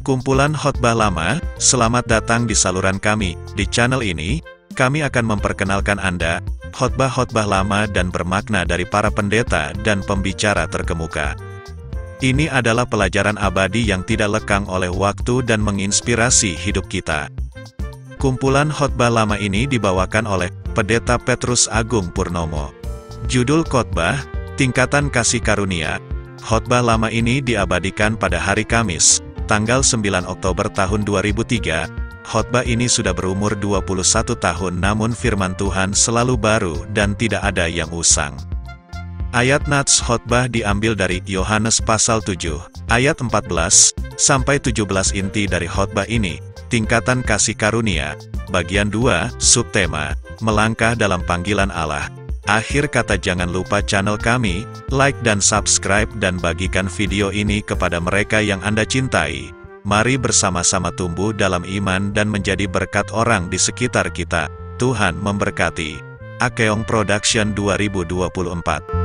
Kumpulan khotbah lama, selamat datang di saluran kami. Di channel ini, kami akan memperkenalkan Anda, khotbah-khotbah lama dan bermakna dari para pendeta dan pembicara terkemuka. Ini adalah pelajaran abadi yang tidak lekang oleh waktu dan menginspirasi hidup kita. Kumpulan khotbah lama ini dibawakan oleh Pendeta Petrus Agung Purnomo. Judul khotbah, Tingkatan Kasih Karunia. Khotbah lama ini diabadikan pada hari Kamis, tanggal 9 Oktober tahun 2003, khotbah ini sudah berumur 21 tahun namun firman Tuhan selalu baru dan tidak ada yang usang. Ayat nats khotbah diambil dari Yohanes pasal 7, ayat 14, sampai 17 inti dari khotbah ini, Tingkatan Kasih Karunia, bagian 2, subtema, melangkah dalam panggilan Allah. Akhir kata jangan lupa channel kami, like dan subscribe dan bagikan video ini kepada mereka yang Anda cintai. Mari bersama-sama tumbuh dalam iman dan menjadi berkat orang di sekitar kita. Tuhan memberkati. Akeong Production 2024.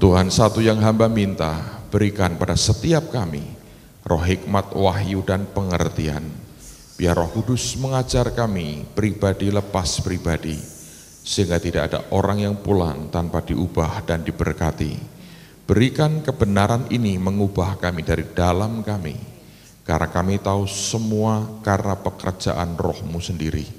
Tuhan, satu yang hamba minta, berikan pada setiap kami roh hikmat, wahyu, dan pengertian. Biar Roh Kudus mengajar kami pribadi lepas pribadi, sehingga tidak ada orang yang pulang tanpa diubah dan diberkati. Berikan kebenaran ini mengubah kami dari dalam kami, karena kami tahu semua karena pekerjaan Roh-Mu sendiri.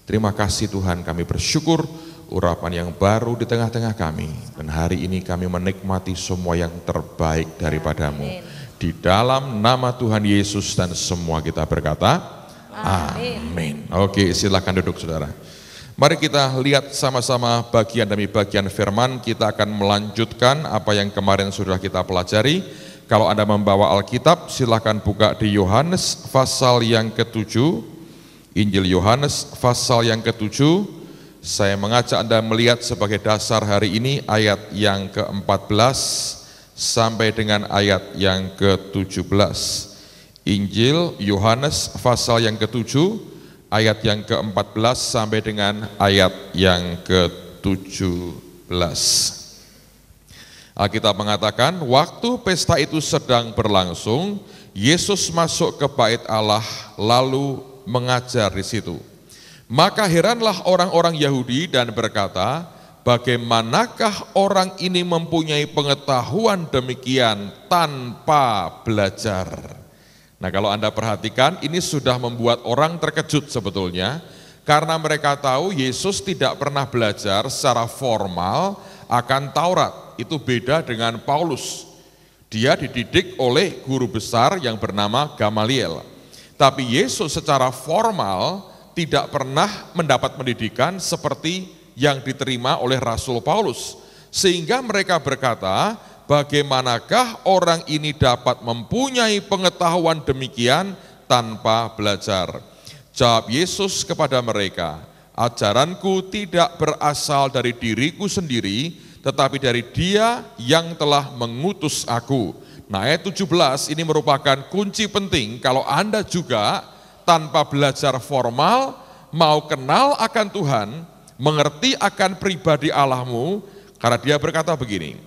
Terima kasih Tuhan, kami bersyukur urapan yang baru di tengah-tengah kami, dan hari ini kami menikmati semua yang terbaik daripadamu. Di dalam nama Tuhan Yesus dan semua kita berkata, amin. Oke, silakan duduk saudara. Mari kita lihat sama-sama bagian demi bagian firman. Kita akan melanjutkan apa yang kemarin sudah kita pelajari. Kalau Anda membawa Alkitab, silakan buka di Yohanes pasal yang ke-7. Injil Yohanes pasal yang ke-7. Saya mengajak Anda melihat sebagai dasar hari ini ayat yang ke-14 sampai dengan ayat yang ke-17. Injil Yohanes pasal yang ke-7, ayat yang ke-14 sampai dengan ayat yang ke-17. Alkitab mengatakan, waktu pesta itu sedang berlangsung, Yesus masuk ke bait Allah lalu mengajar di situ. Maka heranlah orang-orang Yahudi dan berkata, bagaimanakah orang ini mempunyai pengetahuan demikian tanpa belajar? Nah, kalau Anda perhatikan, ini sudah membuat orang terkejut sebetulnya, karena mereka tahu Yesus tidak pernah belajar secara formal akan Taurat. Itu beda dengan Paulus. Dia dididik oleh guru besar yang bernama Gamaliel. Tapi Yesus secara formal tidak pernah mendapat pendidikan seperti yang diterima oleh Rasul Paulus. Sehingga mereka berkata, bagaimanakah orang ini dapat mempunyai pengetahuan demikian tanpa belajar? Jawab Yesus kepada mereka, ajaranku tidak berasal dari diriku sendiri, tetapi dari Dia yang telah mengutus aku. Nah, ayat 17 ini merupakan kunci penting kalau Anda juga tanpa belajar formal, mau kenal akan Tuhan, mengerti akan pribadi Allahmu, karena Dia berkata begini,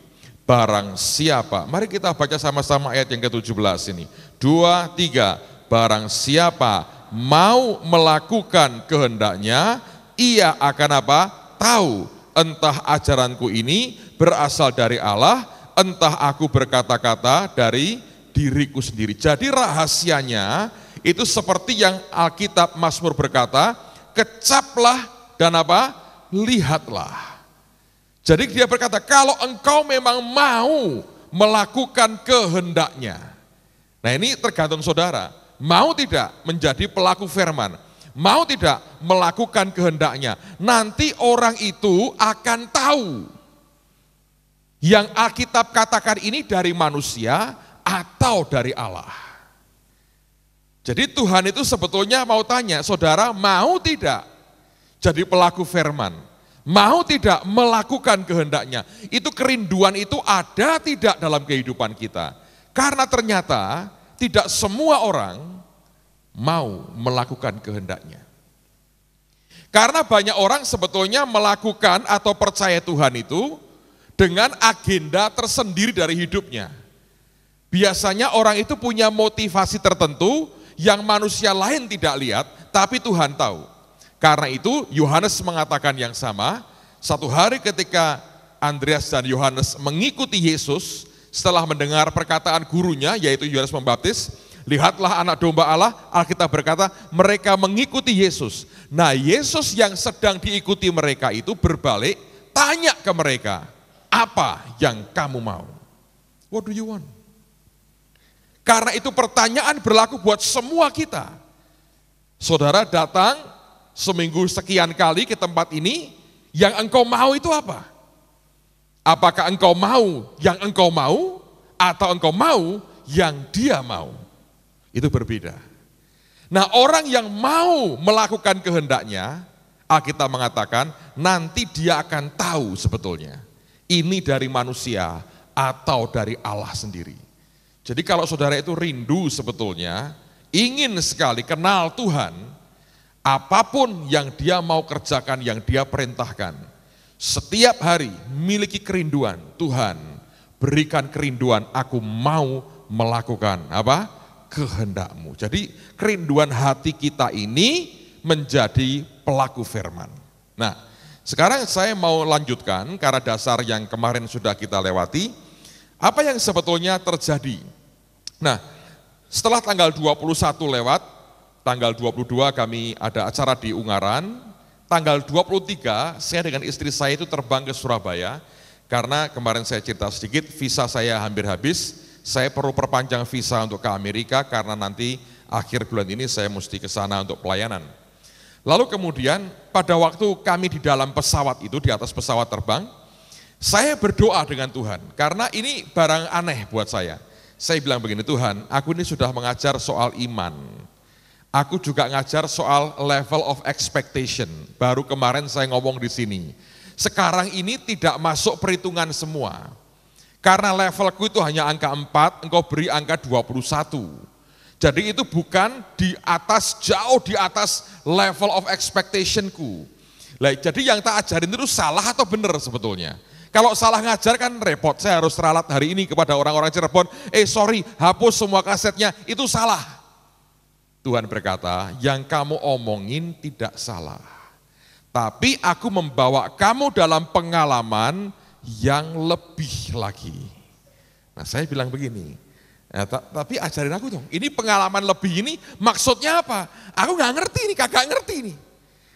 barang siapa, mari kita baca sama-sama ayat yang ke-17 ini, 2, 3, barang siapa mau melakukan kehendaknya, ia akan apa? Tahu, entah ajaranku ini berasal dari Allah, entah aku berkata-kata dari diriku sendiri. Jadi rahasianya, itu seperti yang Alkitab Mazmur berkata, kecaplah dan apa? Lihatlah. Jadi dia berkata, kalau engkau memang mau melakukan kehendaknya. Nah, ini tergantung saudara, mau tidak menjadi pelaku firman, mau tidak melakukan kehendaknya, nanti orang itu akan tahu. Yang Alkitab katakan ini dari manusia atau dari Allah. Jadi Tuhan itu sebetulnya mau tanya, saudara mau tidak jadi pelaku firman? Mau tidak melakukan kehendaknya? Itu kerinduan itu ada tidak dalam kehidupan kita? Karena ternyata tidak semua orang mau melakukan kehendaknya. Karena banyak orang sebetulnya melakukan atau percaya Tuhan itu dengan agenda tersendiri dari hidupnya. Biasanya orang itu punya motivasi tertentu yang manusia lain tidak lihat, tapi Tuhan tahu. Karena itu Yohanes mengatakan yang sama. Satu hari ketika Andreas dan Yohanes mengikuti Yesus, setelah mendengar perkataan gurunya yaitu Yohanes Pembaptis, lihatlah anak domba Allah, Alkitab berkata mereka mengikuti Yesus. Nah, Yesus yang sedang diikuti mereka itu berbalik, tanya ke mereka, apa yang kamu mau? What do you want? Karena itu pertanyaan berlaku buat semua kita. Saudara datang seminggu sekian kali ke tempat ini, yang engkau mau itu apa? Apakah engkau mau yang engkau mau, atau engkau mau yang dia mau? Itu berbeda. Nah, orang yang mau melakukan kehendaknya, Alkitab mengatakan nanti dia akan tahu sebetulnya ini dari manusia atau dari Allah sendiri. Jadi kalau saudara itu rindu sebetulnya, ingin sekali kenal Tuhan, apapun yang dia mau kerjakan, yang dia perintahkan, setiap hari miliki kerinduan, Tuhan berikan kerinduan, aku mau melakukan apa? Kehendak-Mu. Jadi kerinduan hati kita ini menjadi pelaku firman. Nah, sekarang saya mau lanjutkan karena dasar yang kemarin sudah kita lewati, apa yang sebetulnya terjadi. Nah, setelah tanggal 21 lewat, tanggal 22 kami ada acara di Ungaran, tanggal 23 saya dengan istri saya itu terbang ke Surabaya, karena kemarin saya cerita sedikit, visa saya hampir habis, saya perlu perpanjang visa untuk ke Amerika karena nanti akhir bulan ini saya mesti ke sana untuk pelayanan. Lalu kemudian pada waktu kami di dalam pesawat itu, di atas pesawat terbang, saya berdoa dengan Tuhan, karena ini barang aneh buat saya. Saya bilang begini, Tuhan, aku ini sudah mengajar soal iman. Aku juga ngajar soal level of expectation. Baru kemarin saya ngomong di sini. Sekarang ini tidak masuk perhitungan semua. Karena levelku itu hanya angka 4, engkau beri angka 21. Jadi itu bukan di atas, jauh di atas level of expectationku. Jadi yang tak ajarin itu salah atau benar sebetulnya? Kalau salah ngajar kan repot, saya harus ralat hari ini kepada orang-orang Cirebon, sorry, hapus semua kasetnya, itu salah. Tuhan berkata, yang kamu omongin tidak salah. Tapi aku membawa kamu dalam pengalaman yang lebih lagi. Nah, saya bilang begini, tapi ajarin aku dong, ini pengalaman lebih ini maksudnya apa? Aku nggak ngerti ini, kagak ngerti ini.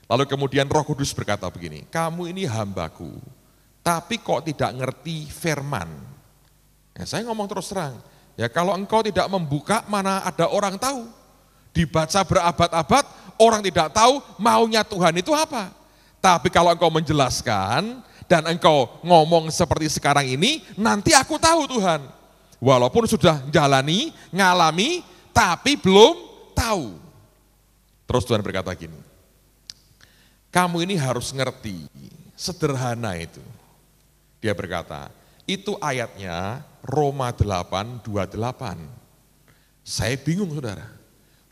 Lalu kemudian Roh Kudus berkata begini, kamu ini hambaku, tapi kok tidak ngerti firman. Ya, saya ngomong terus terang, ya kalau engkau tidak membuka mana ada orang tahu. Dibaca berabad-abad, orang tidak tahu maunya Tuhan itu apa. Tapi kalau engkau menjelaskan dan engkau ngomong seperti sekarang ini, nanti aku tahu Tuhan. Walaupun sudah jalani, ngalami, tapi belum tahu. Terus Tuhan berkata gini, kamu ini harus ngerti, sederhana itu. Dia berkata, itu ayatnya Roma 8:28. Saya bingung saudara.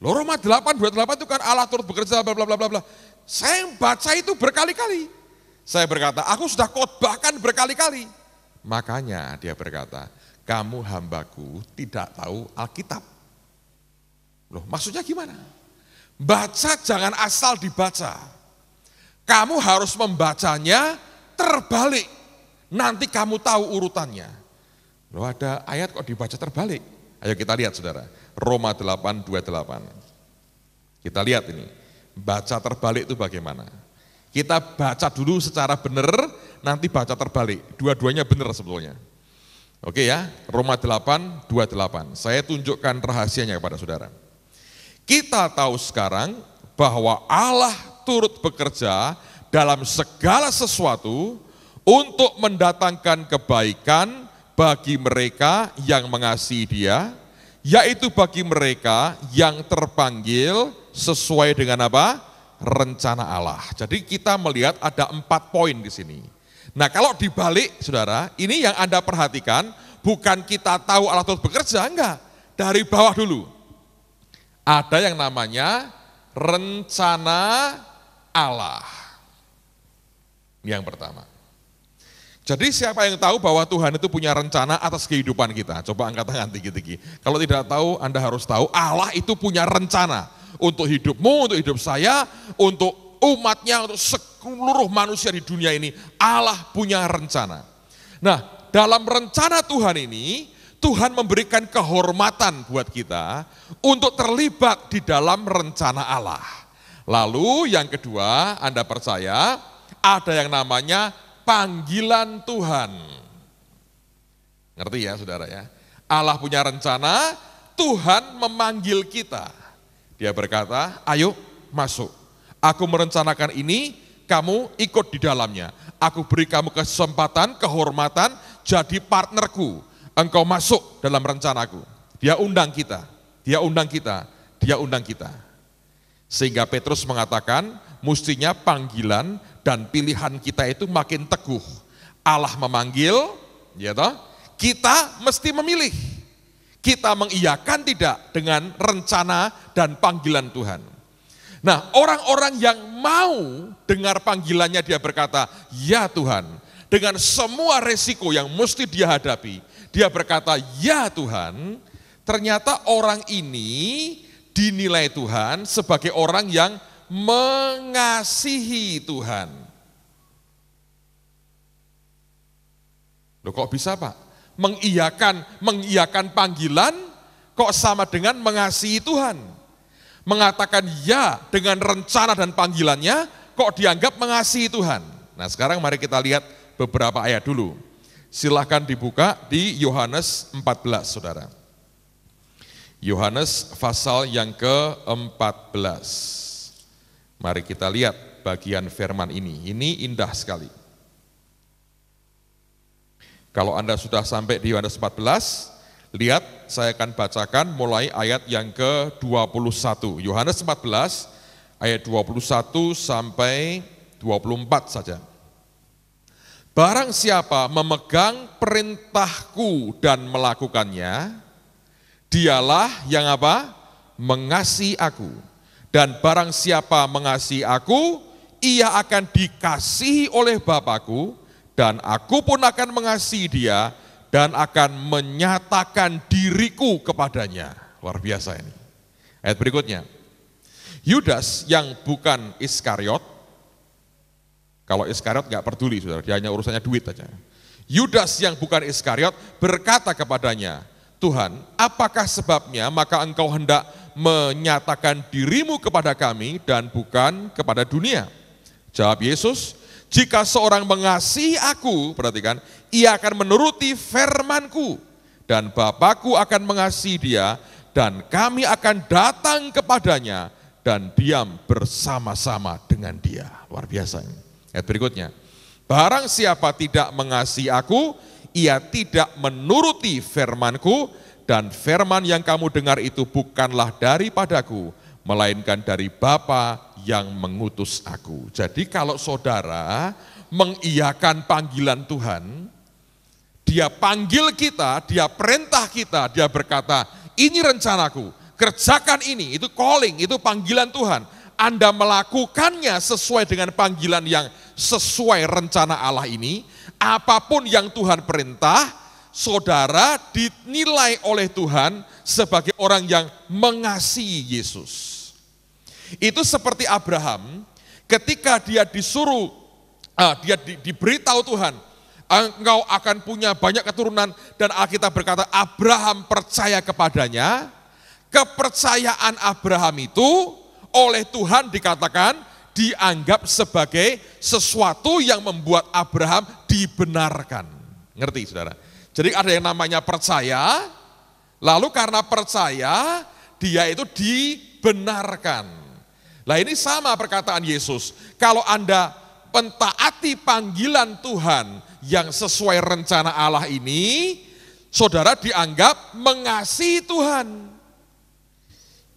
Loh, Roma 8:28 itu kan Allah turut bekerja bla bla bla bla. Saya baca itu berkali-kali. Saya berkata, aku sudah khotbahkan berkali-kali. Makanya dia berkata, kamu hambaku tidak tahu Alkitab. Loh, maksudnya gimana? Baca jangan asal dibaca. Kamu harus membacanya terbalik. Nanti kamu tahu urutannya. Loh, ada ayat kok dibaca terbalik. Ayo kita lihat saudara, Roma 8:28. Kita lihat ini, baca terbalik itu bagaimana. Kita baca dulu secara benar, nanti baca terbalik. Dua-duanya benar sebetulnya. Oke ya, Roma 8:28. Saya tunjukkan rahasianya kepada saudara. Kita tahu sekarang bahwa Allah turut bekerja dalam segala sesuatu untuk mendatangkan kebaikan bagi mereka yang mengasihi Dia, yaitu bagi mereka yang terpanggil sesuai dengan apa? Rencana Allah. Jadi kita melihat ada 4 poin di sini. Nah, kalau dibalik, saudara, ini yang Anda perhatikan, bukan kita tahu Allah turut bekerja, enggak. Dari bawah dulu. Ada yang namanya rencana Allah. Ini yang pertama. Jadi siapa yang tahu bahwa Tuhan itu punya rencana atas kehidupan kita? Coba angkat tangan tinggi-tinggi. Kalau tidak tahu, Anda harus tahu Allah itu punya rencana untuk hidupmu, untuk hidup saya, untuk umatnya, untuk seluruh manusia di dunia ini. Allah punya rencana. Nah, dalam rencana Tuhan ini, Tuhan memberikan kehormatan buat kita untuk terlibat di dalam rencana Allah. Lalu yang kedua, Anda percaya ada yang namanya panggilan Tuhan. Ngerti ya saudara ya? Allah punya rencana, Tuhan memanggil kita. Dia berkata, ayo masuk. Aku merencanakan ini, kamu ikut di dalamnya. Aku beri kamu kesempatan, kehormatan, jadi partnerku. Engkau masuk dalam rencanaku. Dia undang kita, dia undang kita, dia undang kita. Sehingga Petrus mengatakan, mestinya panggilan dan pilihan kita itu makin teguh. Allah memanggil, ya toh, kita mesti memilih. Kita mengiyakan tidak dengan rencana dan panggilan Tuhan. Nah, orang-orang yang mau dengar panggilannya, dia berkata, ya Tuhan, dengan semua resiko yang mesti dia hadapi, dia berkata, ya Tuhan, ternyata orang ini dinilai Tuhan sebagai orang yang mengasihi Tuhan. Loh kok bisa Pak? Mengiyakan panggilan kok sama dengan mengasihi Tuhan? Mengatakan ya dengan rencana dan panggilannya kok dianggap mengasihi Tuhan? Nah sekarang mari kita lihat beberapa ayat dulu. Silahkan dibuka di Yohanes 14, saudara. Yohanes pasal yang ke-14. Mari kita lihat bagian firman ini. Ini indah sekali. Kalau Anda sudah sampai di Yohanes 14, lihat saya akan bacakan mulai ayat yang ke-21. Yohanes 14 ayat 21 sampai 24 saja. Barang siapa memegang perintahku dan melakukannya, dialah yang apa? Mengasihi aku. Dan barang siapa mengasihi aku, ia akan dikasihi oleh Bapa-Ku, dan aku pun akan mengasihi dia, dan akan menyatakan diriku kepadanya. Luar biasa ini. Ayat berikutnya. Yudas yang bukan Iskariot, kalau Iskariot nggak peduli, saudara, dia hanya urusannya duit aja. Yudas yang bukan Iskariot berkata kepadanya, Tuhan, apakah sebabnya maka engkau hendak menyatakan dirimu kepada kami dan bukan kepada dunia? Jawab Yesus, jika seorang mengasihi aku, perhatikan, ia akan menuruti firman-Ku, dan Bapa-Ku akan mengasihi dia, dan kami akan datang kepadanya, dan diam bersama-sama dengan dia. Luar biasa ini. Ayat berikutnya, barang siapa tidak mengasihi aku, ia tidak menuruti firman-Ku, dan firman yang kamu dengar itu bukanlah daripadaku, melainkan dari Bapa yang mengutus aku. Jadi kalau saudara mengiyakan panggilan Tuhan, dia panggil kita, dia perintah kita, dia berkata, ini rencanaku, kerjakan ini, itu calling, itu panggilan Tuhan. Anda melakukannya sesuai dengan panggilan yang sesuai rencana Allah ini, apapun yang Tuhan perintah, saudara dinilai oleh Tuhan sebagai orang yang mengasihi Yesus. Itu seperti Abraham, ketika dia disuruh, dia diberitahu Tuhan, engkau akan punya banyak keturunan, dan Alkitab berkata Abraham percaya kepadanya. Kepercayaan Abraham itu oleh Tuhan dikatakan dianggap sebagai sesuatu yang membuat Abraham dibenarkan. Ngerti saudara? Jadi ada yang namanya percaya, lalu karena percaya dia itu dibenarkan. Nah ini sama perkataan Yesus, kalau Anda mentaati panggilan Tuhan yang sesuai rencana Allah ini, saudara dianggap mengasihi Tuhan.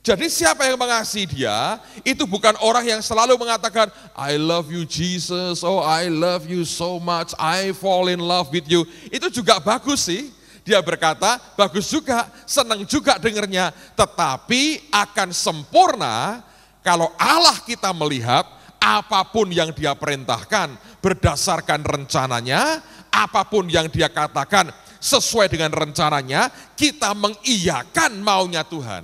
Jadi siapa yang mengasihi dia, itu bukan orang yang selalu mengatakan, I love you Jesus, oh I love you so much, I fall in love with you. Itu juga bagus sih, Dia berkata, bagus juga, senang juga dengernya, tetapi akan sempurna kalau Allah kita melihat apapun yang dia perintahkan berdasarkan rencananya, apapun yang dia katakan sesuai dengan rencananya, kita mengiyakan maunya Tuhan.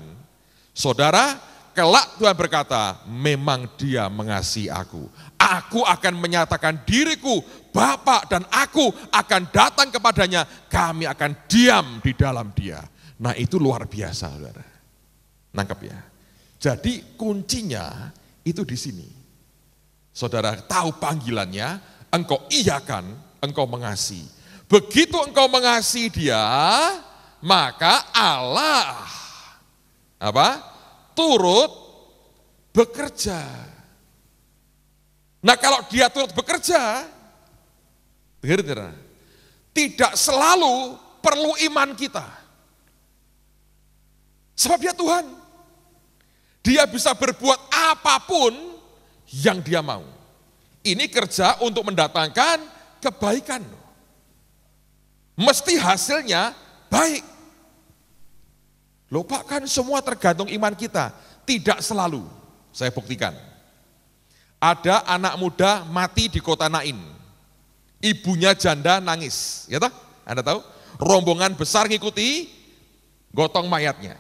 Saudara, kelak Tuhan berkata, memang dia mengasihi aku. Aku akan menyatakan diriku, Bapa dan aku akan datang kepadanya, kami akan diam di dalam dia. Nah itu luar biasa, saudara. Nangkep ya? Jadi kuncinya itu di sini. Saudara tahu panggilannya, engkau iyakan, engkau mengasihi. Begitu engkau mengasihi dia, maka Allah turut bekerja. Nah kalau dia turut bekerja, tidak selalu perlu iman kita. Sebab dia Tuhan. Dia bisa berbuat apapun yang dia mau. Ini kerja untuk mendatangkan kebaikan. Mesti hasilnya baik. Loh Pak, kan semua tergantung iman kita. Tidak selalu, saya buktikan. Ada anak muda mati di kota Nain. Ibunya janda nangis, ya toh? Anda tahu? Rombongan besar ngikuti, gotong mayatnya.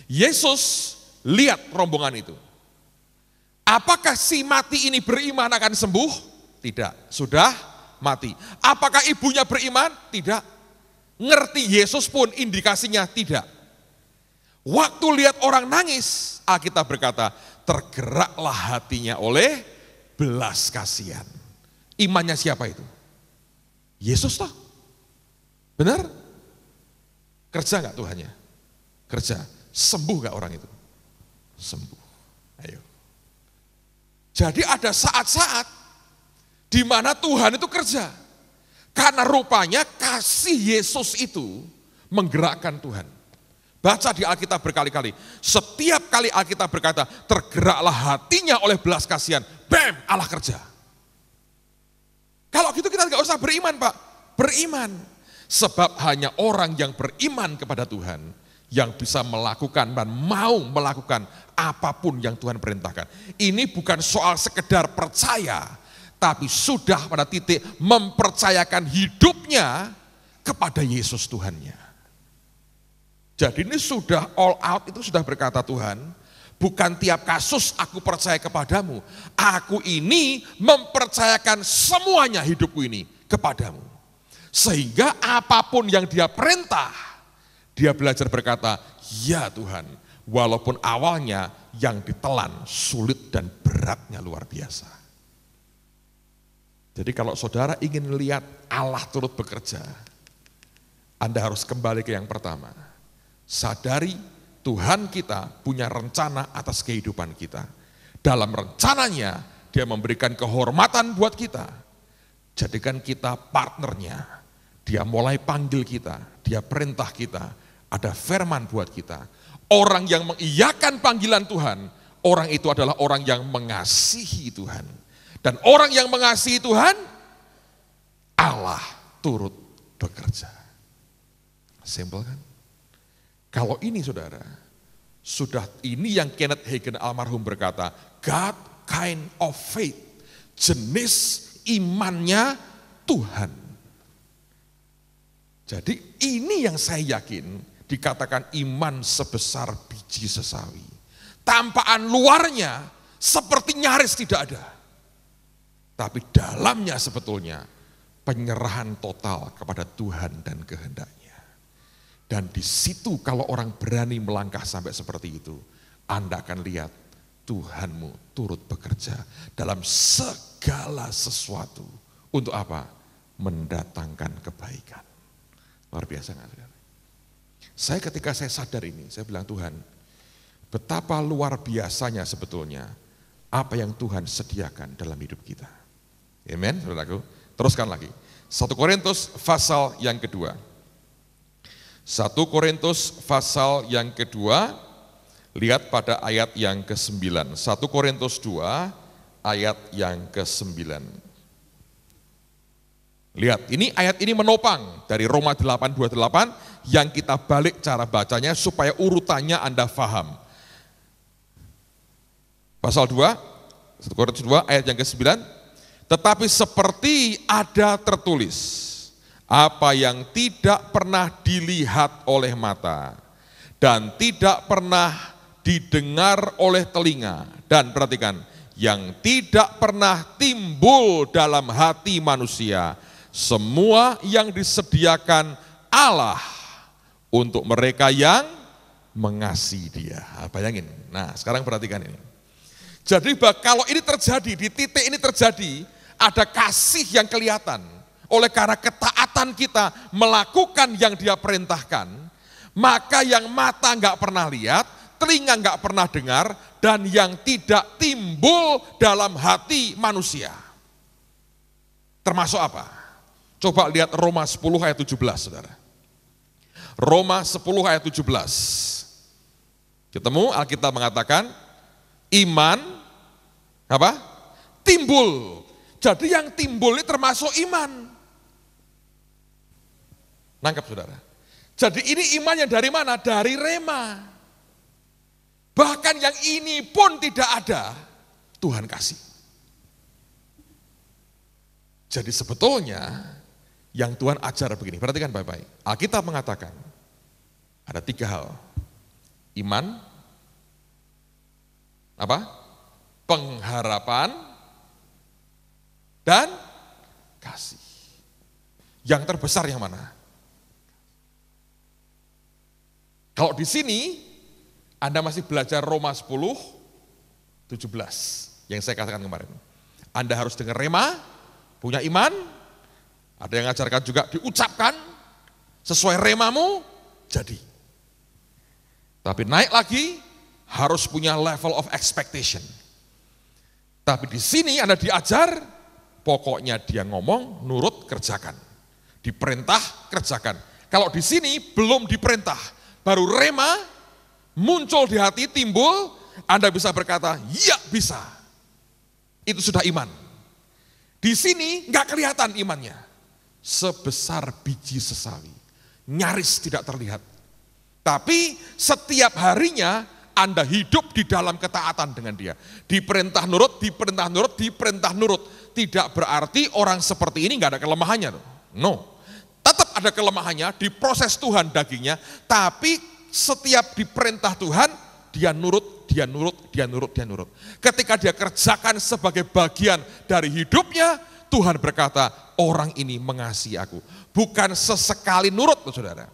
Yesus lihat rombongan itu. Apakah si mati ini beriman akan sembuh? Tidak, sudah mati. Apakah ibunya beriman? Tidak. Ngerti Yesus pun indikasinya tidak. Waktu lihat orang nangis, Alkitab berkata, tergeraklah hatinya oleh belas kasihan. Imannya siapa itu? Yesus toh? Benar? Kerja enggak Tuhannya? Kerja. Sembuh enggak orang itu? Sembuh. Ayo. Jadi ada saat-saat di mana Tuhan itu kerja. Karena rupanya kasih Yesus itu menggerakkan Tuhan. Baca di Alkitab berkali-kali. Setiap kali Alkitab berkata, tergeraklah hatinya oleh belas kasihan. Bam, Allah kerja. Kalau gitu kita nggak usah beriman Pak. Beriman. Sebab hanya orang yang beriman kepada Tuhan yang bisa melakukan dan mau melakukan apapun yang Tuhan perintahkan. Ini bukan soal sekedar percaya, tapi sudah pada titik mempercayakan hidupnya kepada Yesus Tuhannya. Jadi ini sudah all out, itu sudah berkata Tuhan, bukan tiap kasus aku percaya kepadamu, aku ini mempercayakan semuanya hidupku ini kepadamu. Sehingga apapun yang dia perintah, dia belajar berkata, ya Tuhan, walaupun awalnya yang ditelan sulit dan beratnya luar biasa. Jadi kalau saudara ingin lihat Allah turut bekerja, Anda harus kembali ke yang pertama. Sadari Tuhan kita punya rencana atas kehidupan kita. Dalam rencananya dia memberikan kehormatan buat kita. Jadikan kita partnernya. Dia mulai panggil kita, dia perintah kita, ada firman buat kita. Orang yang mengiyakan panggilan Tuhan, orang itu adalah orang yang mengasihi Tuhan. Dan orang yang mengasihi Tuhan, Allah turut bekerja. Simpel kan? Kalau ini saudara, sudah ini yang Kenneth Hagin almarhum berkata, God kind of faith, jenis imannya Tuhan. Jadi ini yang saya yakin dikatakan iman sebesar biji sesawi. Tampakan luarnya seperti nyaris tidak ada. Tapi dalamnya sebetulnya penyerahan total kepada Tuhan dan kehendaknya. Dan di situ kalau orang berani melangkah sampai seperti itu, Anda akan lihat Tuhanmu turut bekerja dalam segala sesuatu. Untuk apa? Mendatangkan kebaikan. Luar biasa nggak saudara? Saya ketika saya sadar ini, saya bilang Tuhan, betapa luar biasanya sebetulnya apa yang Tuhan sediakan dalam hidup kita. Amen, saudaraku. Teruskan lagi. 1 Korintus pasal yang kedua. 1 Korintus pasal yang kedua, lihat pada ayat yang ke-9. 1 Korintus 2 ayat yang ke-9. Lihat, ini ayat ini menopang dari Roma 8:28 yang kita balik cara bacanya supaya urutannya Anda paham. Pasal 2, 1 Korintus 2 ayat yang ke-9, tetapi seperti ada tertulis, apa yang tidak pernah dilihat oleh mata dan tidak pernah didengar oleh telinga, dan perhatikan, yang tidak pernah timbul dalam hati manusia, semua yang disediakan Allah untuk mereka yang mengasihi Dia. Bayangin. Nah, sekarang perhatikan ini. Jadi kalau ini terjadi, di titik ini terjadi, ada kasih yang kelihatan. Oleh karena ketaatan kita melakukan yang Dia perintahkan, maka yang mata enggak pernah lihat, telinga enggak pernah dengar, dan yang tidak timbul dalam hati manusia. Termasuk apa? Coba lihat Roma 10 ayat 17, saudara. Roma 10 ayat 17. Ketemu, Alkitab mengatakan, iman, apa? Timbul. Jadi yang timbul ini termasuk iman. Nangkap saudara. Jadi ini iman yang dari mana? Dari rema. Bahkan yang ini pun tidak ada, Tuhan kasih. Jadi sebetulnya yang Tuhan ajar begini, perhatikan baik-baik. Alkitab mengatakan ada 3 hal. Iman, apa? Pengharapan, dan kasih. Yang terbesar yang mana? Kalau di sini Anda masih belajar Roma 10:17 yang saya katakan kemarin. Anda harus dengar rema, punya iman. Ada yang ngajarkan juga diucapkan sesuai remamu, jadi. Tapi naik lagi harus punya level of expectation. Tapi di sini Anda diajar, pokoknya dia ngomong, nurut, kerjakan. Diperintah, kerjakan. Kalau di sini belum diperintah, baru rema, muncul di hati, timbul, Anda bisa berkata, ya bisa. Itu sudah iman. Di sini nggak kelihatan imannya. Sebesar biji sesawi, nyaris tidak terlihat. Tapi setiap harinya Anda hidup di dalam ketaatan dengan Dia. Diperintah nurut, diperintah nurut, diperintah nurut. Tidak berarti orang seperti ini nggak ada kelemahannya. No, tetap ada kelemahannya, diproses Tuhan dagingnya. Tapi setiap diperintah Tuhan, dia nurut, dia nurut, dia nurut, dia nurut. Ketika dia kerjakan sebagai bagian dari hidupnya, Tuhan berkata, orang ini mengasihi aku. Bukan sesekali nurut, saudara.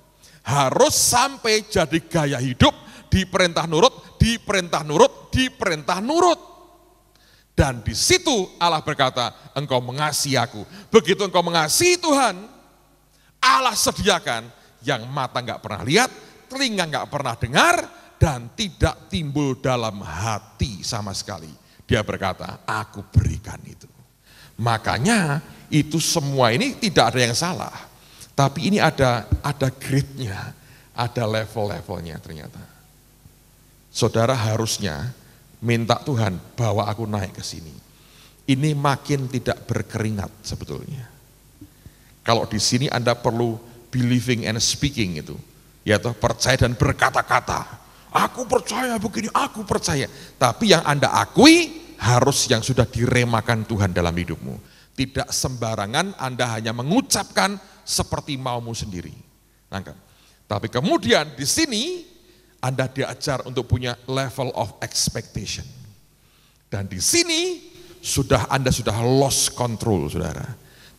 Harus sampai jadi gaya hidup, diperintah nurut, diperintah nurut, diperintah nurut. Dan di situ Allah berkata, engkau mengasihi aku. Begitu engkau mengasihi Tuhan, Allah sediakan yang mata enggak pernah lihat, telinga enggak pernah dengar, dan tidak timbul dalam hati sama sekali. Dia berkata, aku berikan itu. Makanya itu semua ini tidak ada yang salah. Tapi ini ada grade-nya, ada level-levelnya ternyata. Saudara harusnya minta Tuhan bawa aku naik ke sini. Ini makin tidak berkeringat sebetulnya. Kalau di sini Anda perlu believing and speaking itu, yaitu percaya dan berkata-kata. Aku percaya begini, aku percaya. Tapi yang Anda akui harus yang sudah diremakan Tuhan dalam hidupmu. Tidak sembarangan Anda hanya mengucapkan seperti maumu sendiri. Nangkap. Tapi kemudian di sini Anda diajar untuk punya level of expectation. Dan di sini Anda sudah lost control, saudara.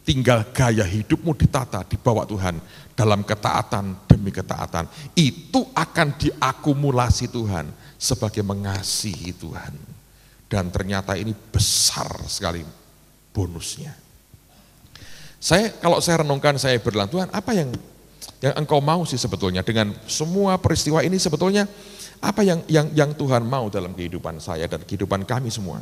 Tinggal gaya hidupmu ditata, dibawa Tuhan dalam ketaatan demi ketaatan. Itu akan diakumulasi Tuhan sebagai mengasihi Tuhan. Dan ternyata ini besar sekali bonusnya. Kalau saya renungkan, saya berbilang, Tuhan apa yang engkau mau sih sebetulnya dengan semua peristiwa ini sebetulnya apa yang Tuhan mau dalam kehidupan saya dan kehidupan kami semua.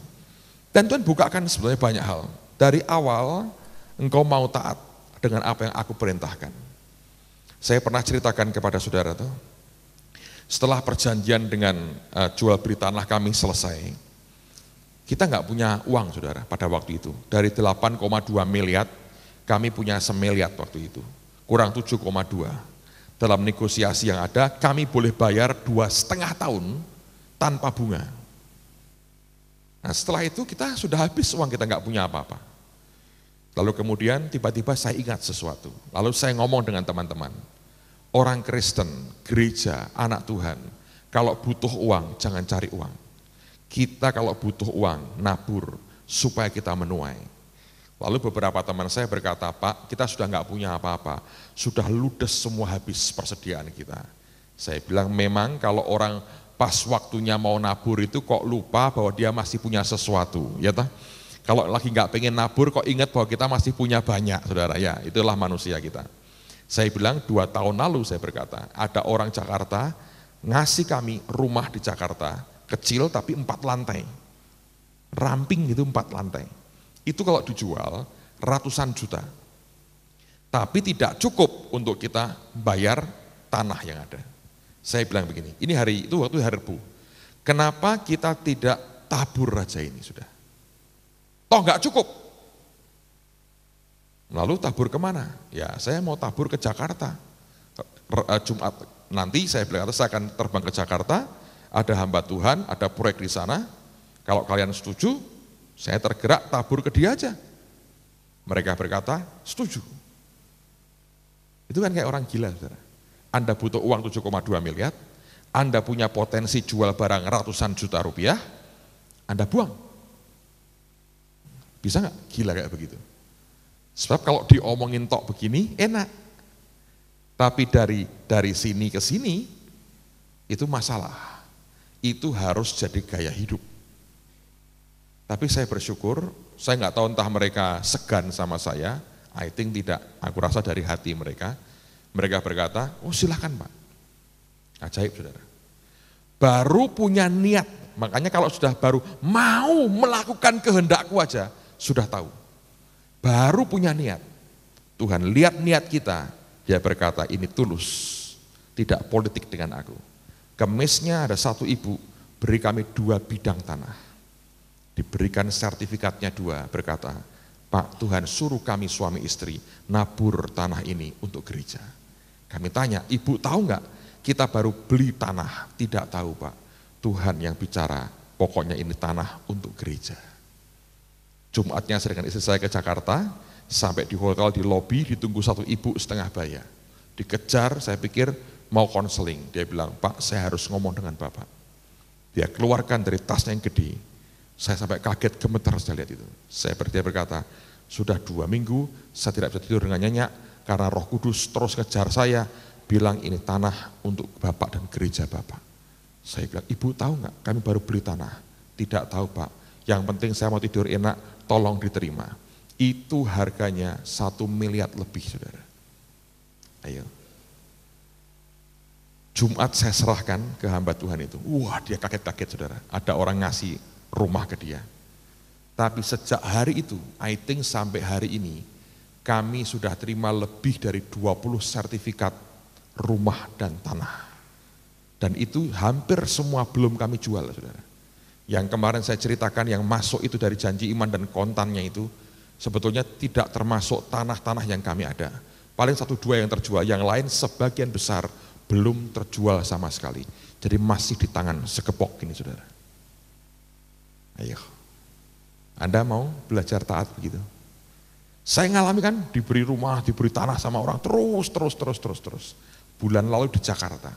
Dan Tuhan bukakan sebetulnya banyak hal. Dari awal engkau mau taat dengan apa yang aku perintahkan. Saya pernah ceritakan kepada saudara tuh, setelah perjanjian dengan jual beli tanah kami selesai, kita nggak punya uang, saudara, pada waktu itu. Dari 8,2 miliar, kami punya semiliar waktu itu, kurang 7,2. Dalam negosiasi yang ada, kami boleh bayar 2,5 tahun tanpa bunga. Nah setelah itu kita sudah habis uang, kita nggak punya apa-apa. Lalu kemudian tiba-tiba saya ingat sesuatu. Lalu saya ngomong dengan teman-teman, orang Kristen, gereja, anak Tuhan, kalau butuh uang jangan cari uang. Kita kalau butuh uang, nabur supaya kita menuai. Lalu beberapa teman saya berkata, Pak, kita sudah nggak punya apa-apa, sudah ludes semua habis persediaan kita. Saya bilang memang kalau orang pas waktunya mau nabur itu kok lupa bahwa dia masih punya sesuatu, ya toh? Kalau lagi nggak pengen nabur kok ingat bahwa kita masih punya banyak, saudara, ya itulah manusia kita. Saya bilang 2 tahun lalu saya berkata, ada orang Jakarta ngasih kami rumah di Jakarta, kecil tapi 4 lantai, ramping gitu 4 lantai. Itu kalau dijual ratusan juta. Tapi tidak cukup untuk kita bayar tanah yang ada. Saya bilang begini, ini waktu hari Rabu. Kenapa kita tidak tabur aja ini sudah? Toh nggak cukup. Lalu tabur kemana? Ya saya mau tabur ke Jakarta. Jumat nanti saya bilang saya akan terbang ke Jakarta, ada hamba Tuhan, ada proyek di sana. Kalau kalian setuju, saya tergerak tabur ke dia aja. Mereka berkata, setuju. Itu kan kayak orang gila, saudara. Anda butuh uang 7,2 miliar, Anda punya potensi jual barang ratusan juta rupiah, Anda buang. Bisa nggak? Gila kayak begitu. Sebab kalau diomongin tok begini, enak. Tapi dari sini ke sini, itu masalah. Itu harus jadi gaya hidup. Tapi saya bersyukur, saya nggak tahu entah mereka segan sama saya, I think tidak, aku rasa dari hati mereka. Mereka berkata, oh silakan Pak. Ajaib saudara. Baru punya niat, makanya kalau sudah baru mau melakukan kehendakku aja, sudah tahu. Baru punya niat. Tuhan lihat niat kita, dia berkata ini tulus, tidak politik dengan aku. Kemisnya ada satu ibu, beri kami 2 bidang tanah. Diberikan sertifikatnya 2, berkata, Pak Tuhan suruh kami suami istri nabur tanah ini untuk gereja. Kami tanya, ibu tahu nggak? Kita baru beli tanah, tidak tahu Pak. Tuhan yang bicara, pokoknya ini tanah untuk gereja. Jumatnya saya dengan istri saya ke Jakarta, sampai di hotel, di lobi, ditunggu satu ibu setengah bayar. Dikejar, saya pikir mau konseling. Dia bilang, Pak saya harus ngomong dengan Bapak. Dia keluarkan dari tasnya yang gede. Saya sampai kaget, gemetar saya lihat itu. Dia berkata, sudah 2 minggu saya tidak bisa tidur dengan nyenyak, karena Roh Kudus terus kejar saya, bilang ini tanah untuk Bapak dan gereja Bapak. Saya bilang, Ibu tahu nggak, kami baru beli tanah. Tidak tahu Pak, yang penting saya mau tidur enak, tolong diterima. Itu harganya 1 miliar lebih saudara. Ayo. Jumat saya serahkan ke hamba Tuhan itu. Wah dia kaget-kaget saudara, ada orang ngasih rumah ke dia. Tapi sejak hari itu, I think sampai hari ini, kami sudah terima lebih dari 20 sertifikat rumah dan tanah. Dan itu hampir semua belum kami jual, saudara. Yang kemarin saya ceritakan yang masuk itu dari janji iman dan kontannya itu, sebetulnya tidak termasuk tanah-tanah yang kami ada. Paling 1-2 yang terjual, yang lain sebagian besar belum terjual sama sekali. Jadi masih di tangan sekepok ini, saudara. Ayo, Anda mau belajar taat begitu? Saya ngalami kan, diberi rumah, diberi tanah sama orang, terus. Bulan lalu di Jakarta,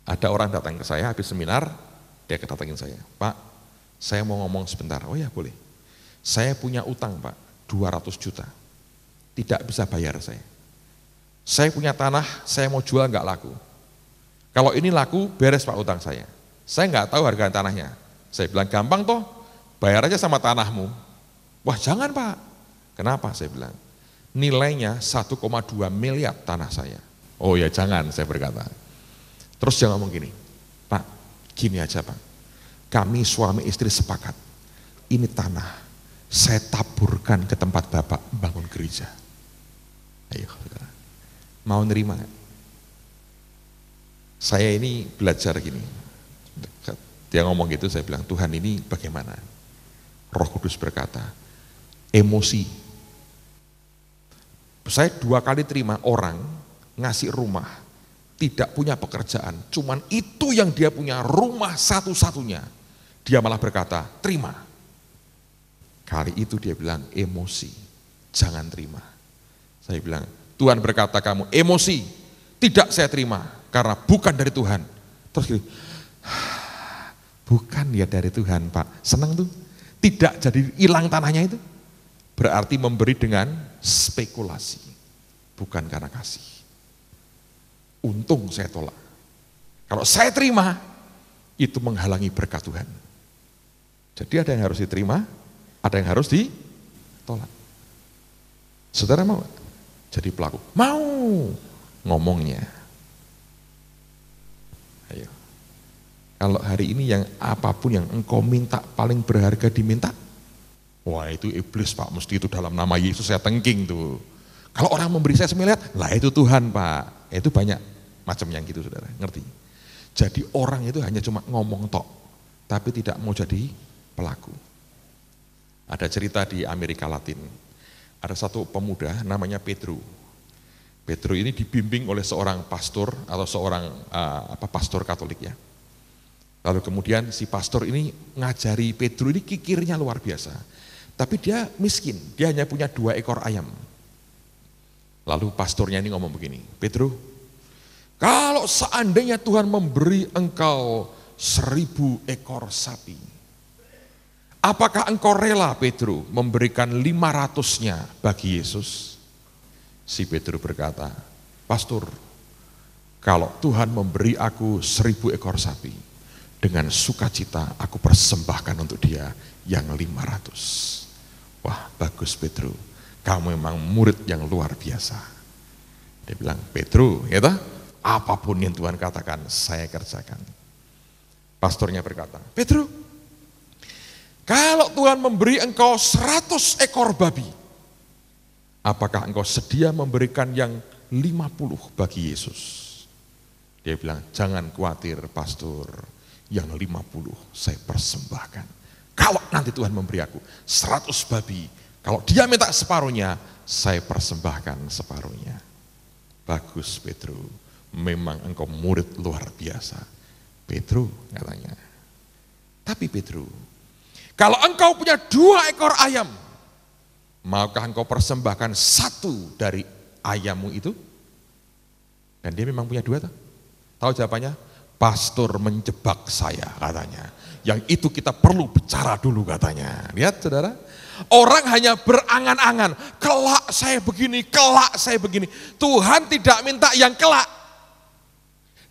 ada orang datang ke saya habis seminar, dia kedatangin saya, Pak, saya mau ngomong sebentar. Oh ya boleh. Saya punya utang Pak, 200 juta, tidak bisa bayar saya. Saya punya tanah, saya mau jual nggak laku. Kalau ini laku, beres Pak utang saya. Saya nggak tahu harga tanahnya. Saya bilang gampang toh, bayar aja sama tanahmu. Wah jangan Pak. Kenapa? Saya bilang, nilainya 1,2 miliar tanah saya. Oh ya jangan, saya berkata. Terus dia ngomong gini, Pak, gini aja Pak, kami suami istri sepakat, ini tanah, saya taburkan ke tempat Bapak bangun gereja. Ayo, saudara, mau nerima gak? Saya ini belajar gini, dia ngomong gitu, saya bilang, Tuhan ini bagaimana? Roh Kudus berkata, emosi Saya 2 kali terima orang ngasih rumah, tidak punya pekerjaan, cuman itu yang dia punya, rumah satu-satunya. Dia malah berkata, terima. Kali itu dia bilang, emosi, jangan terima. Saya bilang, Tuhan berkata kamu emosi, tidak saya terima, karena bukan dari Tuhan. Terus gini, bukan ya dari Tuhan Pak, senang tuh. Tidak jadi hilang tanahnya itu. Berarti memberi dengan spekulasi, bukan karena kasih. Untung saya tolak. Kalau saya terima, itu menghalangi berkat Tuhan. Jadi ada yang harus diterima, ada yang harus ditolak. Saudara mau jadi pelaku? Mau ngomongnya. Ayo. Kalau hari ini yang apapun yang engkau minta paling berharga diminta, wah itu iblis Pak, mesti itu dalam nama Yesus saya tengking tuh. Kalau orang memberi saya semiliar, lah itu Tuhan Pak. Itu banyak macam yang gitu saudara, ngerti? Jadi orang itu hanya cuma ngomong tok, tapi tidak mau jadi pelaku. Ada cerita di Amerika Latin, ada satu pemuda namanya Pedro. Pedro ini dibimbing oleh seorang pastor atau seorang pastor Katolik ya. Lalu kemudian si pastor ini ngajari Pedro ini kikirnya luar biasa. Tapi dia miskin, dia hanya punya 2 ekor ayam. Lalu pastornya ini ngomong begini, Pedro, kalau seandainya Tuhan memberi engkau 1000 ekor sapi, apakah engkau rela Pedro memberikan 500-nya bagi Yesus? Si Pedro berkata, Pastor, kalau Tuhan memberi aku 1000 ekor sapi, dengan sukacita aku persembahkan untuk dia yang 500. Wah bagus Pedro, kamu memang murid yang luar biasa. Dia bilang, Pedro, ya toh, apapun yang Tuhan katakan, saya kerjakan. Pastornya berkata, Pedro, kalau Tuhan memberi engkau 100 ekor babi, apakah engkau sedia memberikan yang 50 bagi Yesus? Dia bilang, jangan khawatir pastor, yang 50 saya persembahkan. Kalau nanti Tuhan memberi aku 100 babi, kalau dia minta separuhnya, saya persembahkan separuhnya. Bagus Pedro, memang engkau murid luar biasa. Pedro katanya. Tapi Pedro, kalau engkau punya 2 ekor ayam, maukah engkau persembahkan 1 dari ayammu itu? Dan dia memang punya 2 tahu jawabannya? Pastor menjebak saya katanya. Yang itu kita perlu bicara dulu katanya. Lihat saudara, orang hanya berangan-angan, kelak saya begini, kelak saya begini. Tuhan tidak minta yang kelak.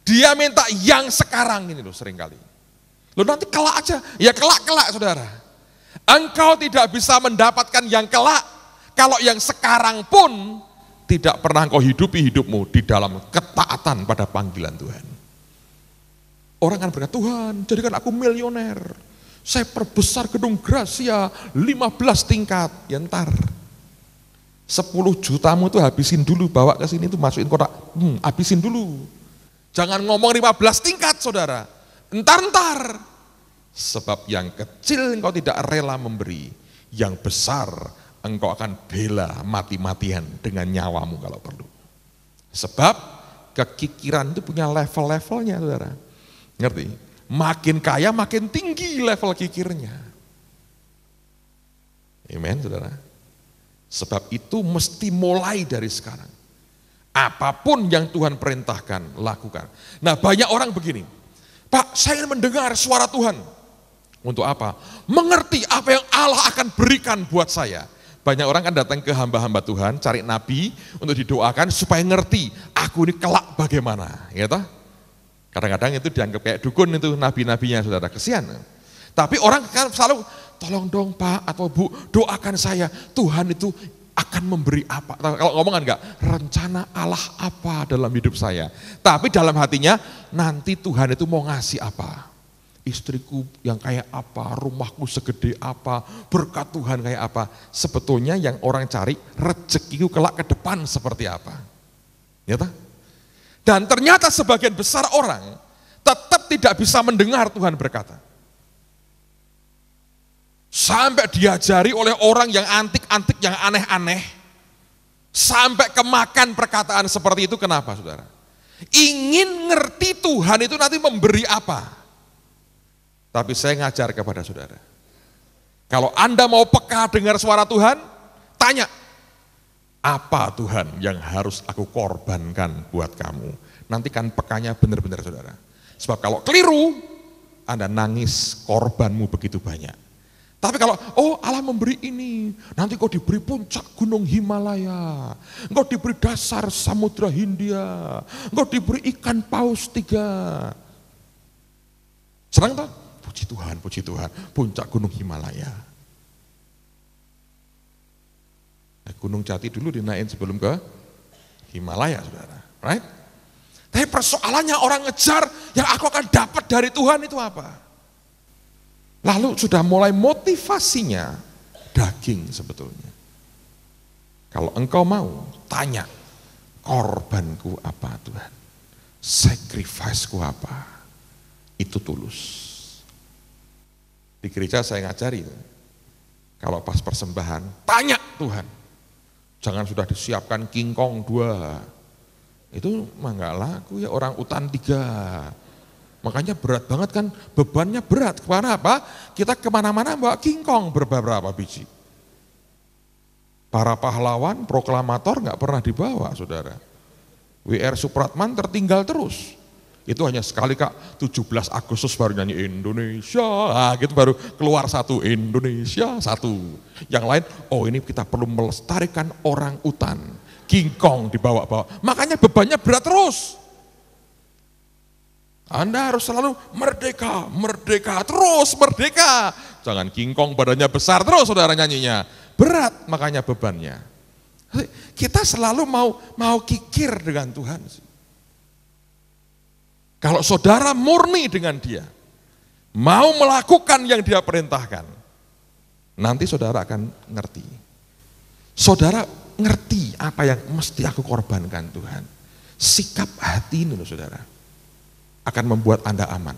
Dia minta yang sekarang ini loh seringkali. Loh nanti kelak aja, ya kelak-kelak saudara. Engkau tidak bisa mendapatkan yang kelak, kalau yang sekarang pun tidak pernah engkau hidupi hidupmu di dalam ketaatan pada panggilan Tuhan. Orang kan berkata, Tuhan jadikan aku milioner, saya perbesar gedung Gracia 15 tingkat, ya ntar 10 jutamu itu habisin dulu, bawa ke sini itu masukin kotak, habisin dulu. Jangan ngomong 15 tingkat saudara, entar. Sebab yang kecil engkau tidak rela memberi, yang besar engkau akan bela mati-matian dengan nyawamu kalau perlu. Sebab kekikiran itu punya level-levelnya saudara. Ngerti? Makin kaya makin tinggi level kikirnya. Amen saudara. Sebab itu mesti mulai dari sekarang. Apapun yang Tuhan perintahkan, lakukan. Nah banyak orang begini, Pak saya ingin mendengar suara Tuhan. Untuk apa? Mengerti apa yang Allah akan berikan buat saya. Banyak orang kan datang ke hamba-hamba Tuhan, cari nabi untuk didoakan supaya ngerti, aku ini kelak bagaimana. Ya toh? Kadang-kadang itu dianggap kayak dukun itu nabi-nabinya saudara, kesian. Tapi orang kan selalu, tolong dong Pak atau Bu, doakan saya, Tuhan itu akan memberi apa. Kalau ngomongan enggak, rencana Allah apa dalam hidup saya. Tapi dalam hatinya, nanti Tuhan itu mau ngasih apa. Istriku yang kayak apa, rumahku segede apa, berkat Tuhan kayak apa. Sebetulnya yang orang cari, rezekiku kelak ke depan seperti apa. Ya tak? Dan ternyata sebagian besar orang tetap tidak bisa mendengar Tuhan berkata. Sampai diajari oleh orang yang antik-antik, yang aneh-aneh. Sampai kemakan perkataan seperti itu, kenapa saudara? Ingin ngerti Tuhan itu nanti memberi apa. Tapi saya ngajar kepada saudara, kalau Anda mau peka dengar suara Tuhan, tanya, apa Tuhan yang harus aku korbankan buat kamu? Nanti kan pekanya benar-benar saudara. Sebab kalau keliru, Anda nangis korbanmu begitu banyak. Tapi kalau, oh Allah memberi ini, nanti kau diberi puncak gunung Himalaya, engkau diberi dasar samudra Hindia, engkau diberi ikan paus 3. Senang tak? Puji Tuhan, puncak gunung Himalaya. Nah, Gunung Jati dulu dinaikin sebelum ke Himalaya, saudara. Right? Tapi persoalannya orang ngejar yang aku akan dapat dari Tuhan itu apa? Lalu sudah mulai motivasinya daging sebetulnya. Kalau engkau mau, tanya, korbanku apa Tuhan? Sacrifice-ku apa? Itu tulus. Di gereja saya ngajari, kalau pas persembahan, tanya Tuhan. Jangan sudah disiapkan kingkong 2. Itu mah nggak laku ya, orang utan 3. Makanya berat banget kan, bebannya berat. Karena apa? Kita kemana-mana bawa kingkong beberapa biji. Para pahlawan, proklamator nggak pernah dibawa, saudara. W.R. Supratman tertinggal terus. Itu hanya sekali Kak, 17 Agustus baru nyanyi Indonesia, gitu baru keluar satu, Indonesia satu. Yang lain, oh ini kita perlu melestarikan orang utan. Kingkong dibawa-bawa. Makanya bebannya berat terus. Anda harus selalu merdeka, merdeka, terus merdeka. Jangan kingkong badannya besar terus saudara nyanyinya. Berat makanya bebannya. Kita selalu mau kikir dengan Tuhan. Kalau saudara murni dengan dia, mau melakukan yang dia perintahkan, nanti saudara akan ngerti. Saudara ngerti apa yang mesti aku korbankan Tuhan. Sikap hati ini loh saudara, akan membuat Anda aman.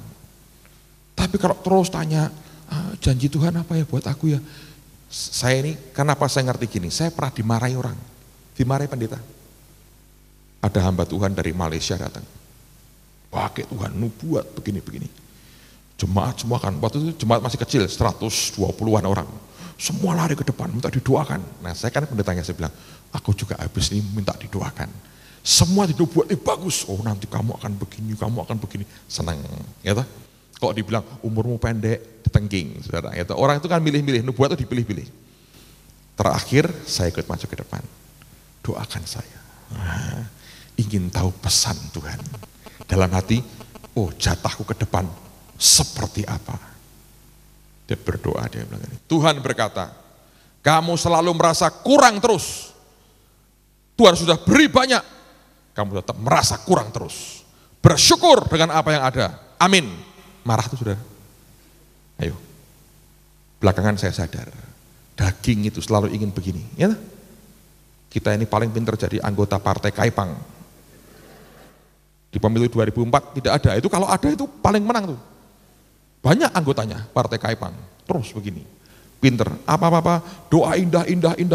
Tapi kalau terus tanya, janji Tuhan apa ya buat aku ya? Saya ini, kenapa saya ngerti gini? Saya pernah dimarahi orang, dimarahi pendeta. Ada hamba Tuhan dari Malaysia datang. Pakai Tuhan, nubuat begini-begini. Jemaat semua kan, waktu itu jemaat masih kecil, 120-an orang. Semua lari ke depan, minta didoakan. Nah saya kan pendetanya, saya bilang, aku juga habis ini minta didoakan. Semua dibuat bagus, oh nanti kamu akan begini, senang. Ya toh? Kok dibilang umurmu pendek, ditengking, saudara. Ya toh? Orang itu kan milih-milih, nubuat itu dipilih-pilih. Terakhir saya ikut maju ke depan, doakan saya. Ingin tahu pesan Tuhan. Dalam hati, oh jatahku ke depan seperti apa. Dia berdoa, dia bilang ini. Tuhan berkata, kamu selalu merasa kurang terus. Tuhan sudah beri banyak. Kamu tetap merasa kurang terus. Bersyukur dengan apa yang ada. Amin. Marah tuh sudah. Ayo. Belakangan saya sadar. Daging itu selalu ingin begini. Ya? Kita ini paling pintar jadi anggota partai Kaipang. Di pemilu 2004 tidak ada. Itu kalau ada itu paling menang tuh. Banyak anggotanya partai Kaipang. Terus begini. Pinter, apa-apa, doa indah,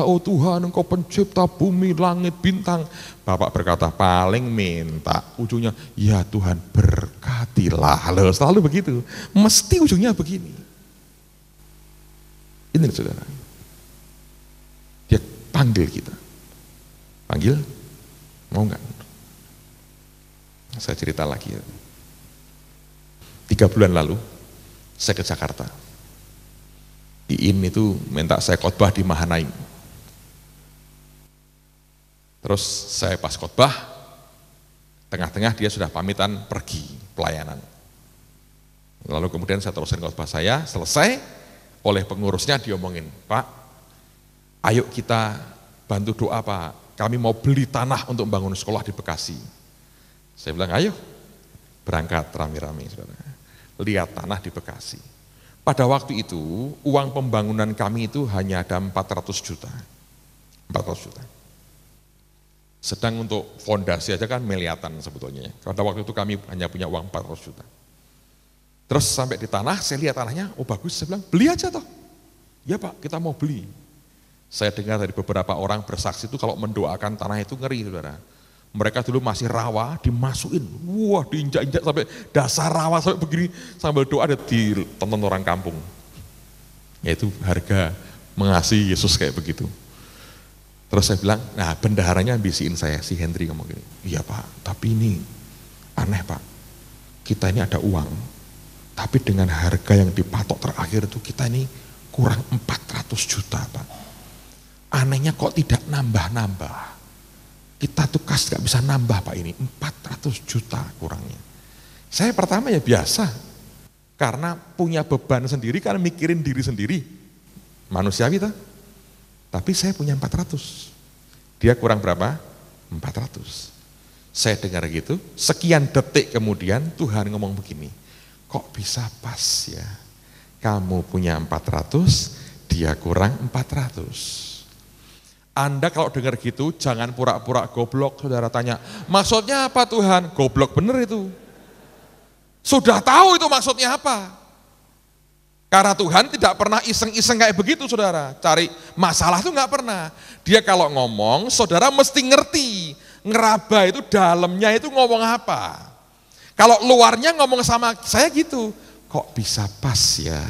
oh Tuhan engkau pencipta bumi, langit, bintang. Bapak berkata, paling minta, ujungnya, ya Tuhan berkatilah. Loh, selalu begitu, mesti ujungnya begini. Ini saudara, dia panggil kita. Panggil, mau enggak? Saya cerita lagi ya. 3 bulan lalu, saya ke Jakarta. IIN itu minta saya khotbah di Mahanaim. Terus saya pas khotbah, tengah-tengah dia sudah pamitan pergi pelayanan. Lalu kemudian saya teruskan khotbah saya, selesai, oleh pengurusnya diomongin, Pak, ayo kita bantu doa Pak, kami mau beli tanah untuk membangun sekolah di Bekasi. Saya bilang, ayo, berangkat rame-rame, saudara. Lihat tanah di Bekasi. Pada waktu itu, uang pembangunan kami itu hanya ada 400 juta. 400 juta. Sedang untuk fondasi aja kan miliatan sebetulnya. Pada waktu itu kami hanya punya uang 400 juta. Terus sampai di tanah, saya lihat tanahnya, oh bagus, saya bilang, beli aja toh. Ya Pak, kita mau beli. Saya dengar dari beberapa orang bersaksi itu kalau mendoakan tanah itu ngeri, saudara. Mereka dulu masih rawa, dimasukin, wah diinjak-injak sampai dasar rawa, sampai begini, sambil doa ada ditonton orang kampung. Yaitu harga mengasihi Yesus kayak begitu. Terus saya bilang, nah bendaharanya ambisiin saya, si Henry ngomong gini, iya Pak, tapi ini aneh Pak, kita ini ada uang, tapi dengan harga yang dipatok terakhir itu kita ini kurang 400 juta Pak. Anehnya kok tidak nambah-nambah. Kita tuh kas gak bisa nambah Pak ini, 400 juta kurangnya. Saya pertama ya biasa, karena punya beban sendiri, karena mikirin diri sendiri. Manusiawi tuh. Tapi saya punya 400. Dia kurang berapa? 400. Saya dengar gitu, sekian detik kemudian Tuhan ngomong begini, kok bisa pas ya? Kamu punya 400, dia kurang 400. Anda kalau dengar gitu, jangan pura-pura goblok, saudara tanya, maksudnya apa Tuhan? Goblok bener itu. Sudah tahu itu maksudnya apa. Karena Tuhan tidak pernah iseng-iseng kayak begitu, saudara. Cari masalah itu nggak pernah. Dia kalau ngomong, saudara mesti ngerti. Ngeraba itu dalamnya itu ngomong apa. Kalau luarnya ngomong sama saya gitu, kok bisa pas ya?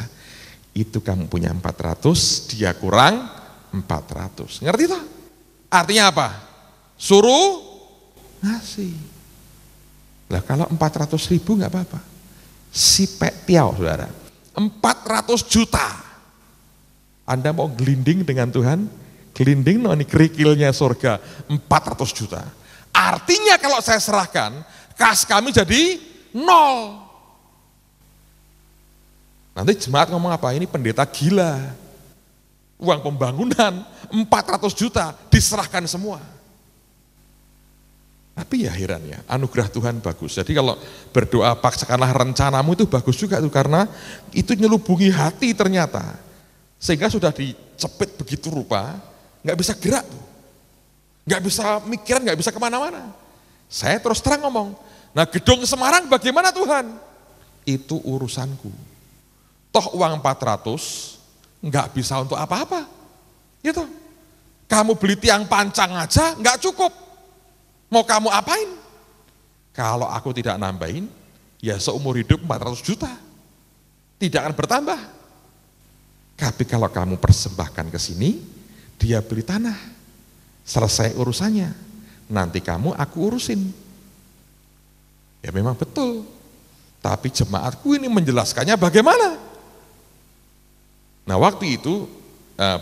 Itu kamu punya 400, dia kurang 400. Ngerti toh? Artinya apa? Suruh ngasih. Lah kalau 400 ribu nggak apa-apa. Si pek piau, saudara. 400 juta. Anda mau gelinding dengan Tuhan? Gelinding no ini kerikilnya surga. 400 juta. Artinya kalau saya serahkan, kas kami jadi 0. Nanti jemaat ngomong apa? Ini pendeta gila. Uang pembangunan 400 juta diserahkan semua. Tapi ya heran ya, anugerah Tuhan bagus. Jadi kalau berdoa paksakanlah rencanamu itu bagus juga tuh, karena itu nyelubungi hati ternyata. Sehingga sudah dicepit begitu rupa, nggak bisa gerak tuh. Nggak bisa mikiran, nggak bisa kemana-mana. Saya terus terang ngomong, nah gedung Semarang bagaimana Tuhan? Itu urusanku. Toh uang 400, nggak bisa untuk apa-apa, gitu. Kamu beli tiang pancang aja nggak cukup, mau kamu apain? Kalau aku tidak nambahin, ya seumur hidup 400 juta, tidak akan bertambah. Tapi kalau kamu persembahkan ke sini, dia beli tanah, selesai urusannya, nanti kamu aku urusin. Ya memang betul, tapi jemaatku ini menjelaskannya bagaimana? Nah waktu itu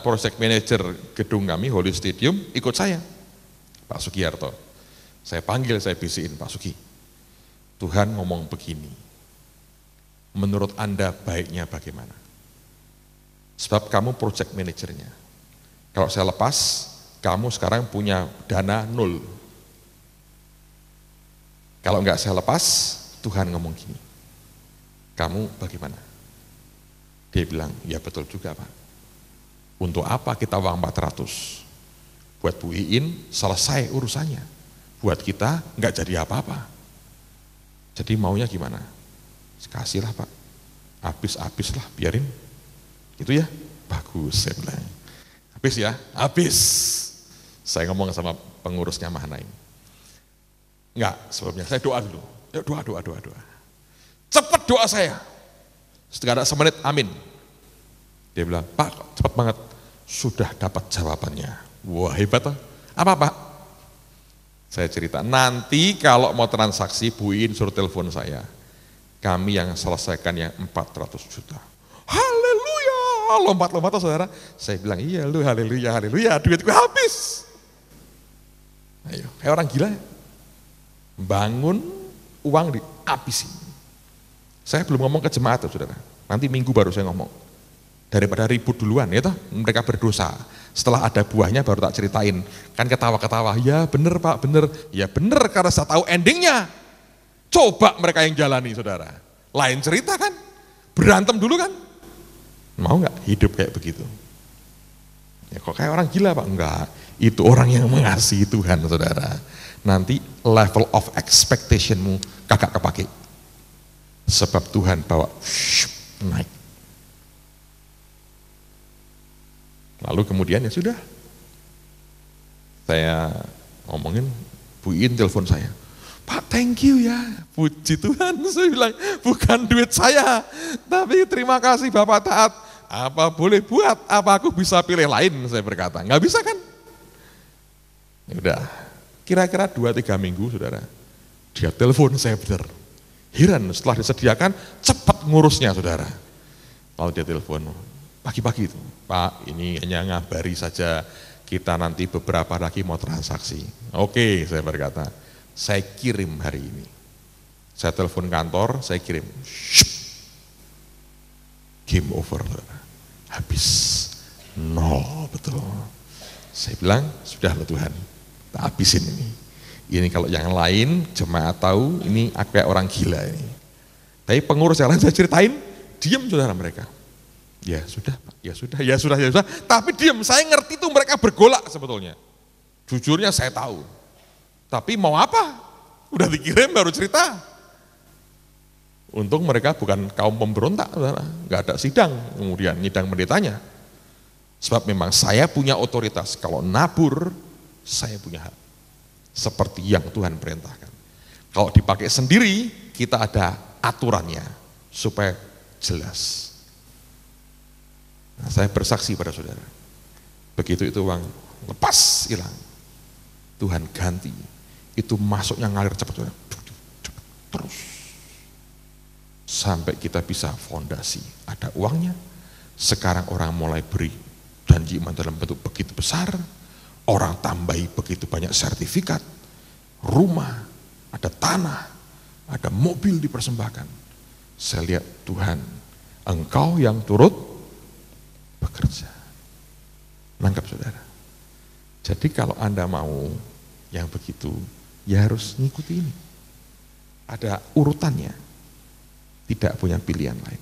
project manager gedung kami Holy Stadium ikut saya, Pak Sugiyarto. Saya panggil, saya bisikin, Pak Sugi, Tuhan ngomong begini, menurut Anda baiknya bagaimana? Sebab kamu project manajernya. Kalau saya lepas, kamu sekarang punya dana 0. Kalau enggak saya lepas, Tuhan ngomong gini, kamu bagaimana? Dia bilang, ya betul juga Pak. Untuk apa kita uang 400? Buat Bu Iin selesai urusannya. Buat kita nggak jadi apa-apa. Jadi maunya gimana? Kasihlah Pak. Habis lah, biarin. Itu ya, bagus saya bilang. Habis ya, habis. Saya ngomong sama pengurusnya Mahanaim. Enggak, sebelumnya saya doa dulu. Yuk doa. Cepat doa saya. Setelah ada semenit, amin. Dia bilang, Pak cepat banget, sudah dapat jawabannya. Wah hebat toh. Apa Pak? Saya cerita, nanti kalau mau transaksi, Bu Iin suruh telepon saya. Kami yang selesaikan yang 400 juta. Haleluya, lompat-lompat toh saudara. Saya bilang, iya lu haleluya, duitku habis. Ayo, kayak orang gila. Bangun, uang dihabisin. Saya belum ngomong ke jemaat tuh saudara, nanti minggu baru saya ngomong. Daripada ribut duluan ya toh, mereka berdosa. Setelah ada buahnya baru tak ceritain. Kan ketawa-ketawa, ya bener Pak, bener. Ya bener karena saya tahu endingnya. Coba mereka yang jalani saudara. Lain cerita kan, berantem dulu kan. Mau gak hidup kayak begitu? Ya kok kayak orang gila Pak? Enggak, itu orang yang mengasihi Tuhan saudara. Nanti level of expectationmu kagak kepake. Sebab Tuhan bawa naik. Lalu kemudian ya sudah, saya ngomongin, Bu In telepon saya, Pak thank you ya, puji Tuhan, saya bilang bukan duit saya, tapi terima kasih Bapak taat, apa boleh buat, apa aku bisa pilih lain, saya berkata, nggak bisa kan? Ya udah, kira-kira 2-3 minggu saudara, dia telepon saya benar, heran setelah disediakan cepat ngurusnya saudara. Lalu dia telepon pagi-pagi itu, Pak ini hanya ngabari saja, kita nanti beberapa lagi mau transaksi. Oke, saya berkata, saya kirim hari ini. Saya telepon kantor, saya kirim. Game over, habis, nol betul. Saya bilang, sudah lah Tuhan, kita habisin ini. Ini kalau yang lain, jemaat tahu, ini kayak orang gila ini. Tapi pengurus yang lain saya ceritain, diam saudara mereka. Ya sudah Pak, ya sudah. Tapi diam, saya ngerti itu mereka bergolak sebetulnya. Jujurnya saya tahu. Tapi mau apa? Udah dikirim baru cerita. Untung mereka bukan kaum pemberontak, saudara. Nggak ada sidang, kemudian nyidang pendetanya. Sebab memang saya punya otoritas, kalau nabur, saya punya hak. Seperti yang Tuhan perintahkan. Kalau dipakai sendiri, kita ada aturannya, supaya jelas. Nah, saya bersaksi pada saudara, begitu itu uang lepas hilang, Tuhan ganti, itu masuknya ngalir cepat saudara, terus sampai kita bisa fondasi, ada uangnya. Sekarang orang mulai beri janji iman dalam bentuk begitu besar, orang tambahi begitu banyak sertifikat, rumah, ada tanah, ada mobil dipersembahkan. Saya lihat Tuhan, Engkau yang turut bekerja. Nangkap saudara. Jadi kalau Anda mau yang begitu, ya harus ngikuti ini. Ada urutannya. Tidak punya pilihan lain.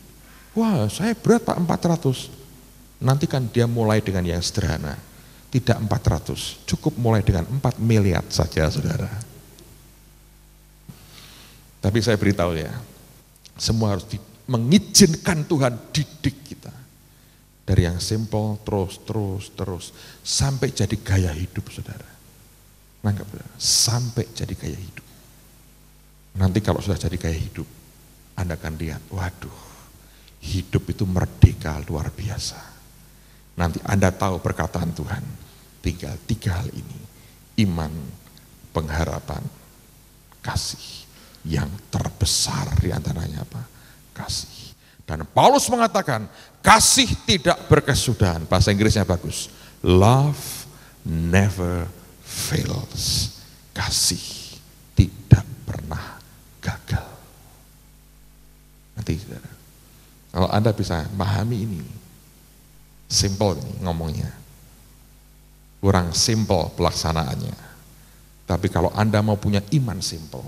Wah, saya berat Pak 400. Nanti kan dia mulai dengan yang sederhana. Tidak 400, cukup mulai dengan 4 miliar saja saudara. Tapi saya beritahu ya, semua harus mengizinkan Tuhan didik kita. Dari yang simple terus sampai jadi gaya hidup saudara. Nangkap saudara, sampai jadi gaya hidup. Nanti kalau sudah jadi gaya hidup, Anda akan lihat, waduh, hidup itu merdeka luar biasa. Nanti Anda tahu perkataan Tuhan, tinggal 3 hal ini, iman, pengharapan, kasih. Yang terbesar di antaranya apa? Kasih. Dan Paulus mengatakan, kasih tidak berkesudahan. Bahasa Inggrisnya bagus. Love never fails. Kasih tidak pernah gagal. Nanti saudara, kalau Anda bisa memahami ini, simple ini ngomongnya. Kurang simple pelaksanaannya. Tapi kalau Anda mau punya iman simple,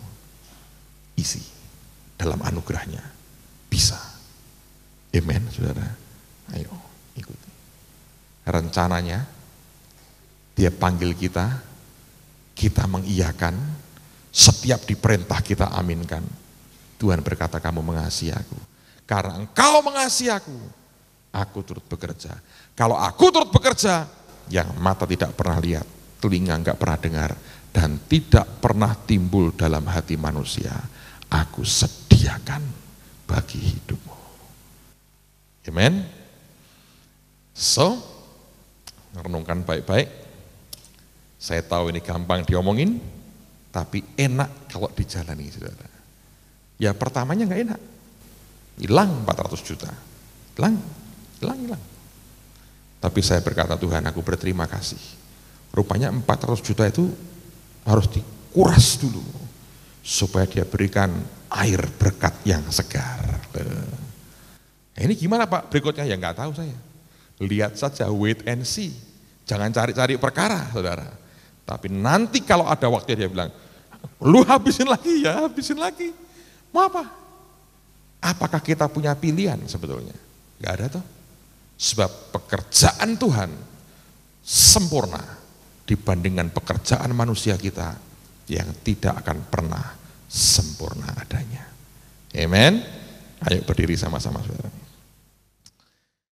isi dalam anugerahnya, bisa. Amen, saudara. Ayo, ikuti. Rencananya, dia panggil kita mengiyakan, setiap diperintah kita aminkan. Tuhan berkata, kamu mengasihi aku. Karena engkau mengasihi aku turut bekerja. Kalau aku turut bekerja, yang mata tidak pernah lihat, telinga enggak pernah dengar, dan tidak pernah timbul dalam hati manusia, aku sediakan bagi hidupmu. Amen. So, renungkan baik-baik. Saya tahu ini gampang diomongin, tapi enak kalau dijalani, saudara. Ya pertamanya nggak enak, hilang 400 juta, hilang. Tapi saya berkata, Tuhan, aku berterima kasih. Rupanya 400 juta itu harus dikuras dulu, supaya dia berikan air berkat yang segar. Ini gimana Pak berikutnya? Ya nggak tahu saya. Lihat saja, wait and see. Jangan cari-cari perkara, saudara. Tapi nanti kalau ada waktunya dia bilang, lu habisin lagi, ya habisin lagi. Mau apa? Apakah kita punya pilihan sebetulnya? Nggak ada toh. Sebab pekerjaan Tuhan sempurna dibandingkan pekerjaan manusia kita yang tidak akan pernah sempurna adanya. Amen. Ayo berdiri sama-sama saudara.